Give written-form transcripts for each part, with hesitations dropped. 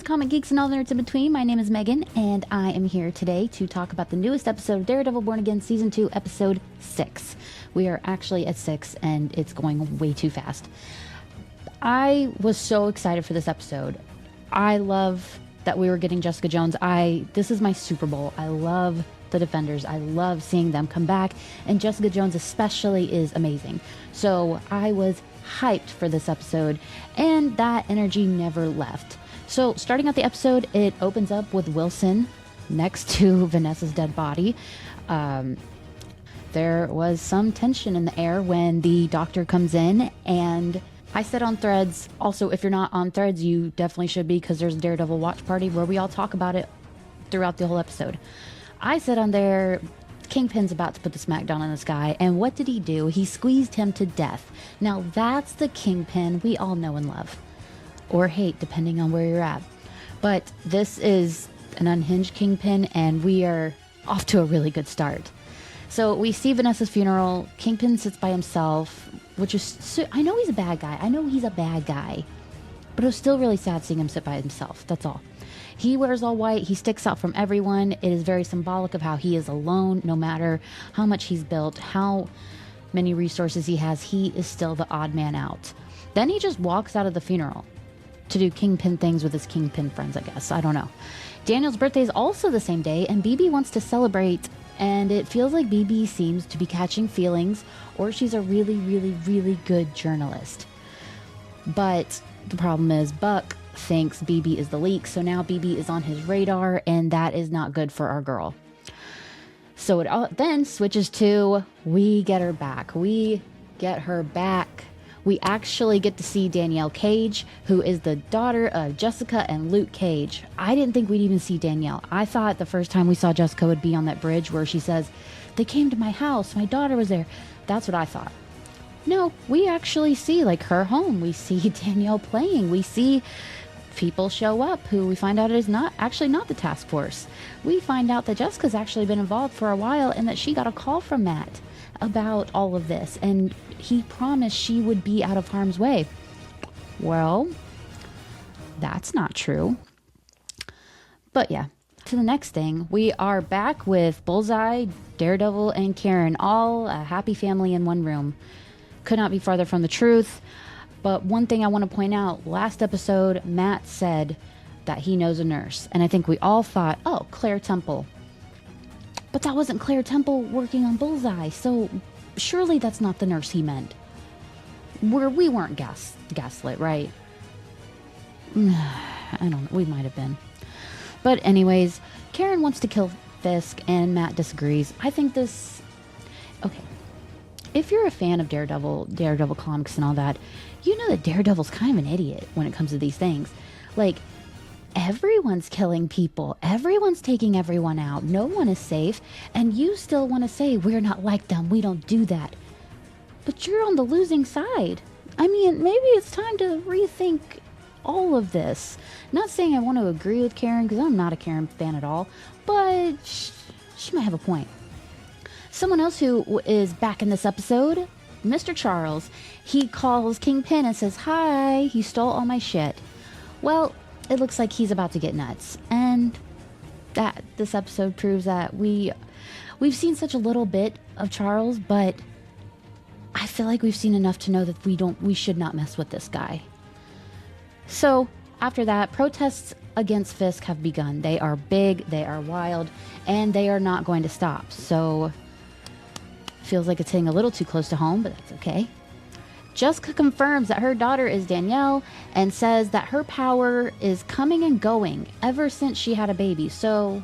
comic geeks, and all the nerds in between. My name is Megan, and I am here today to talk about the newest episode of Daredevil Born Again Season 2, Episode 6. We are actually at 6, and it's going way too fast. I was so excited for this episode. I love that we were getting Jessica Jones. This is my Super Bowl. I love the Defenders. I love seeing them come back, and Jessica Jones especially is amazing. So I was hyped for this episode, and that energy never left. So starting out the episode, it opens up with Wilson next to Vanessa's dead body. There was some tension in the air when the doctor comes in, and I said on Threads, also if you're not on Threads, you definitely should be, because there's a Daredevil watch party where we all talk about it throughout the whole episode. I said on there, Kingpin's about to put the smackdown on this guy, and what did he do? He squeezed him to death. Now that's the Kingpin we all know and love, or hate depending on where you're at. But this is an unhinged Kingpin, and we are off to a really good start. So we see Vanessa's funeral. Kingpin sits by himself, which is I know he's a bad guy. I know he's a bad guy, but it was still really sad seeing him sit by himself. That's all. He wears all white. He sticks out from everyone. It is very symbolic of how he is alone. No matter how much he's built, how many resources he has, he is still the odd man out. Then he just walks out of the funeral to do Kingpin things with his Kingpin friends, I guess. I don't know. Daniel's birthday is also the same day, and BB wants to celebrate, and it feels like BB seems to be catching feelings, or she's a really, really, really good journalist. But the problem is Buck thinks BB is the leak, so now BB is on his radar, and that is not good for our girl. So it then switches to, we get her back. We get her back. We actually get to see Danielle Cage, who is the daughter of Jessica and Luke Cage. I didn't think we'd even see Danielle. I thought the first time we saw Jessica would be on that bridge where she says, "They came to my house, my daughter was there." That's what I thought. No, we actually see like her home. We see Danielle playing. We see people show up who we find out is not the task force. We find out that Jessica's actually been involved for a while, and that she got a call from Matt about all of this, and he promised she would be out of harm's way. Well, that's not true. But yeah, to the next thing, we are back with Bullseye, Daredevil, and Karen, all a happy family in one room. Could not be farther from the truth. But one thing I want to point out, last episode, Matt said that he knows a nurse. And I think we all thought, oh, Claire Temple. But that wasn't Claire Temple working on Bullseye. So surely that's not the nurse he meant. We weren't gaslit, right? I don't know. We might have been. But anyways, Karen wants to kill Fisk, and Matt disagrees. I think this... Okay. If you're a fan of Daredevil comics and all that, you know that Daredevil's kind of an idiot when it comes to these things. Like, everyone's killing people. Everyone's taking everyone out. No one is safe. And you still want to say, we're not like them. We don't do that. But you're on the losing side. I mean, maybe it's time to rethink all of this. Not saying I want to agree with Karen, because I'm not a Karen fan at all. But she might have a point. Someone else who is back in this episode, Mr. Charles. He calls Kingpin and says, "Hi, he stole all my shit." Well, it looks like he's about to get nuts. And that this episode proves that we've seen such a little bit of Charles, but I feel like we've seen enough to know that we should not mess with this guy. So after that, protests against Fisk have begun. They are big, they are wild, and they are not going to stop. So feels like it's hitting a little too close to home, but that's okay. Jessica confirms that her daughter is Danielle and says that her power is coming and going ever since she had a baby. So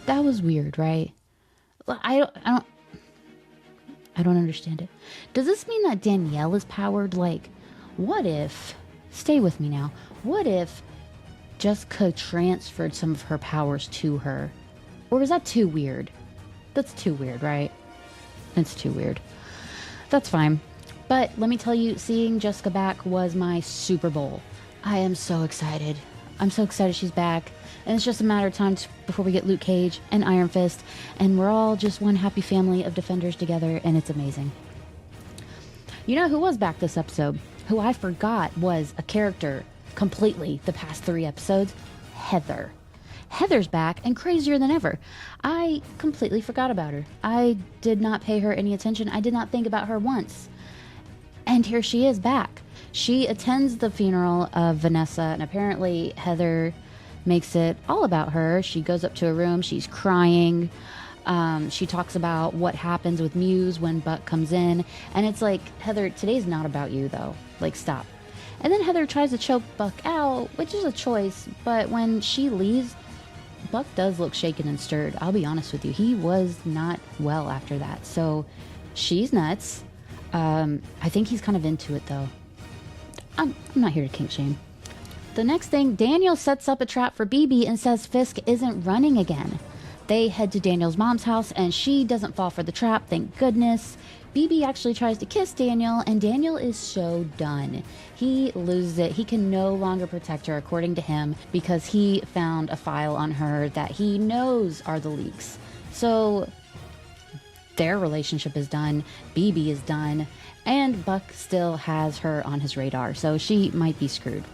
that was weird, right? I don't understand it. Does this mean that Danielle is powered? Like, what if, stay with me now, what if Jessica transferred some of her powers to her? Or is that too weird? That's too weird, right? It's too weird. That's fine. But let me tell you, seeing Jessica back was my Super Bowl. I am so excited. I'm so excited she's back. And it's just a matter of time before we get Luke Cage and Iron Fist. And we're all just one happy family of Defenders together. And it's amazing. You know who was back this episode? Who I forgot was a character completely the past 3 episodes, Heather. Heather's back and crazier than ever. I completely forgot about her. I did not pay her any attention. I did not think about her once. And here she is back. She attends the funeral of Vanessa, and apparently Heather makes it all about her. She goes up to her room. She's crying. She talks about what happens with Muse when Buck comes in. And it's like, Heather, today's not about you, though. Like, stop. And then Heather tries to choke Buck out, which is a choice. But when she leaves, Buck does look shaken and stirred. I'll be honest with you. He was not well after that. So she's nuts. I think he's kind of into it, though. I'm not here to kink shame. The next thing, Daniel sets up a trap for BB and says Fisk isn't running again. They head to Daniel's mom's house, and she doesn't fall for the trap, thank goodness. BB actually tries to kiss Daniel, and Daniel is so done. He loses it. He can no longer protect her, according to him, because he found a file on her that he knows are the leaks. So their relationship is done. BB is done. And Buck still has her on his radar, so she might be screwed.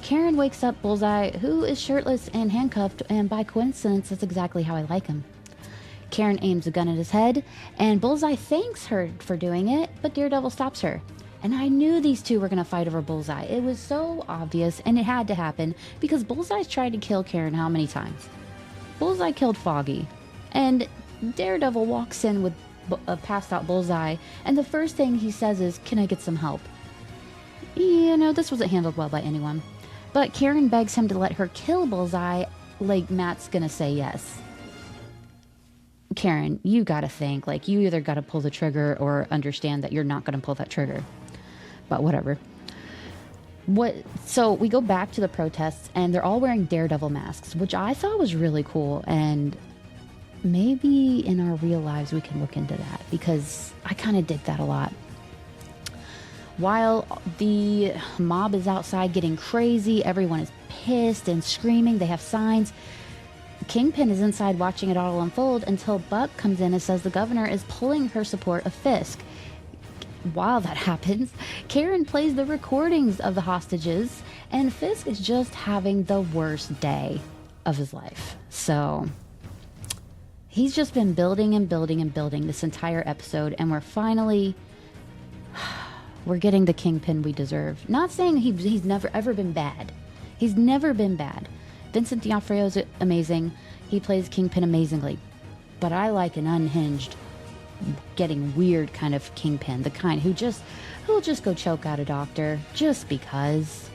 Karen wakes up Bullseye, who is shirtless and handcuffed, and by coincidence, that's exactly how I like him. Karen aims a gun at his head, and Bullseye thanks her for doing it, but Daredevil stops her. And I knew these two were going to fight over Bullseye. It was so obvious, and it had to happen, because Bullseye's tried to kill Karen how many times? Bullseye killed Foggy, and Daredevil walks in with a passed out Bullseye, and the first thing he says is, "Can I get some help?" You know, this wasn't handled well by anyone. But Karen begs him to let her kill Bullseye, like Matt's gonna say yes. Karen, you gotta think, like, you either gotta pull the trigger or understand that you're not gonna pull that trigger. But whatever. So we go back to the protests, and they're all wearing Daredevil masks, which I thought was really cool, and maybe in our real lives we can look into that, because I kind of did that a lot. While the mob is outside getting crazy, everyone is pissed and screaming, they have signs. Kingpin is inside watching it all unfold until Buck comes in and says the governor is pulling her support of Fisk. While that happens, Karen plays the recordings of the hostages, and Fisk is just having the worst day of his life. So he's just been building and building and building this entire episode, and we're getting the Kingpin we deserve. Not saying he's never ever been bad. He's never been bad. Vincent D'Onofrio is amazing. He plays Kingpin amazingly. But I like an unhinged, getting weird kind of Kingpin. The kind who'll just go choke out a doctor just because.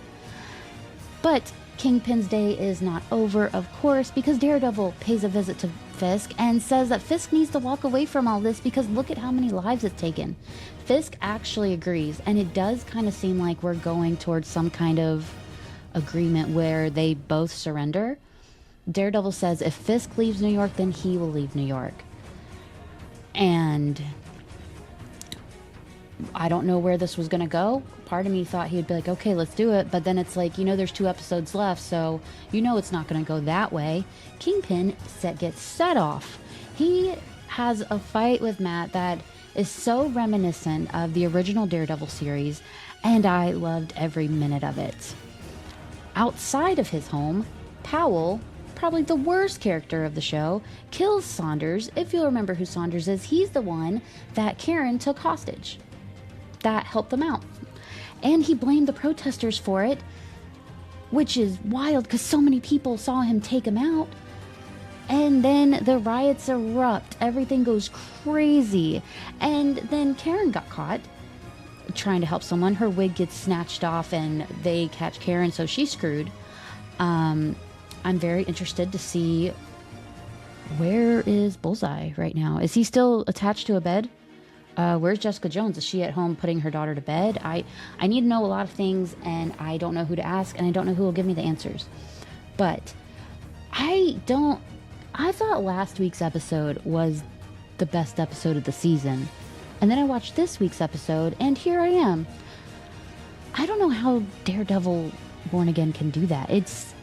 But Kingpin's day is not over, of course, because Daredevil pays a visit to Fisk and says that Fisk needs to walk away from all this because look at how many lives it's taken. Fisk actually agrees, and it does kind of seem like we're going towards some kind of agreement where they both surrender. Daredevil says if Fisk leaves New York, then he will leave New York. And I don't know where this was going to go. Part of me thought he would be like, okay, let's do it. But then it's like, there's 2 episodes left, so it's not going to go that way. Kingpin gets set off. He has a fight with Matt that is so reminiscent of the original Daredevil series, and I loved every minute of it. Outside of his home, Powell, probably the worst character of the show, kills Saunders. If you'll remember who Saunders is, he's the one that Karen took hostage. That helped them out. And he blamed the protesters for it, which is wild because so many people saw him take him out. And then the riots erupt. Everything goes crazy. And then Karen got caught trying to help someone. Her wig gets snatched off and they catch Karen, so she's screwed. I'm very interested to see, where is Bullseye right now? Is he still attached to a bed? Where's Jessica Jones? Is she at home putting her daughter to bed? I need to know a lot of things, and I don't know who to ask, and I don't know who will give me the answers. But I thought last week's episode was the best episode of the season. And then I watched this week's episode, and here I am. I don't know how Daredevil Born Again can do that. It's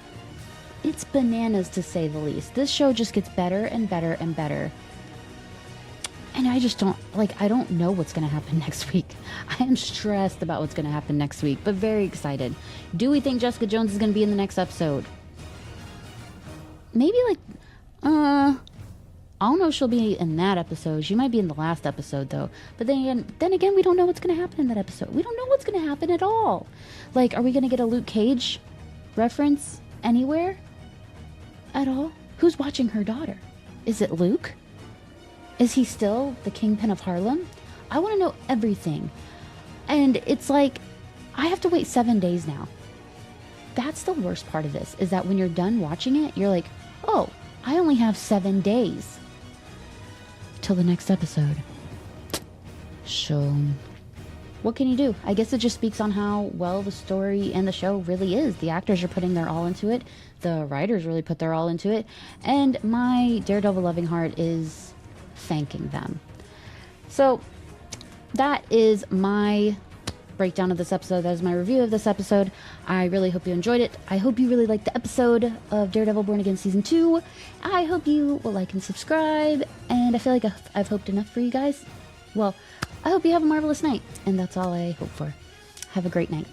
bananas, to say the least. This show just gets better and better and better. And I just don't, like, I don't know what's going to happen next week. I am stressed about what's going to happen next week, but very excited. Do we think Jessica Jones is going to be in the next episode? Maybe, like, I don't know if she'll be in that episode. She might be in the last episode, though. But then again, we don't know what's going to happen in that episode. We don't know what's going to happen at all. Like, are we going to get a Luke Cage reference anywhere at all? Who's watching her daughter? Is it Luke? Is he still the Kingpin of Harlem? I want to know everything. And it's like, I have to wait 7 days now. That's the worst part of this, is that when you're done watching it, you're like, oh, I only have 7 days till the next episode. So, what can you do? I guess it just speaks on how well the story and the show really is. The actors are putting their all into it. The writers really put their all into it. And my Daredevil loving heart is thanking them. So, that is my breakdown of this episode. That is my review of this episode. I really hope you enjoyed it. I hope you really liked the episode of Daredevil Born Again Season 2. I hope you will like and subscribe. And I feel like I've hoped enough for you guys. Well, I hope you have a marvelous night. And that's all I hope for. Have a great night.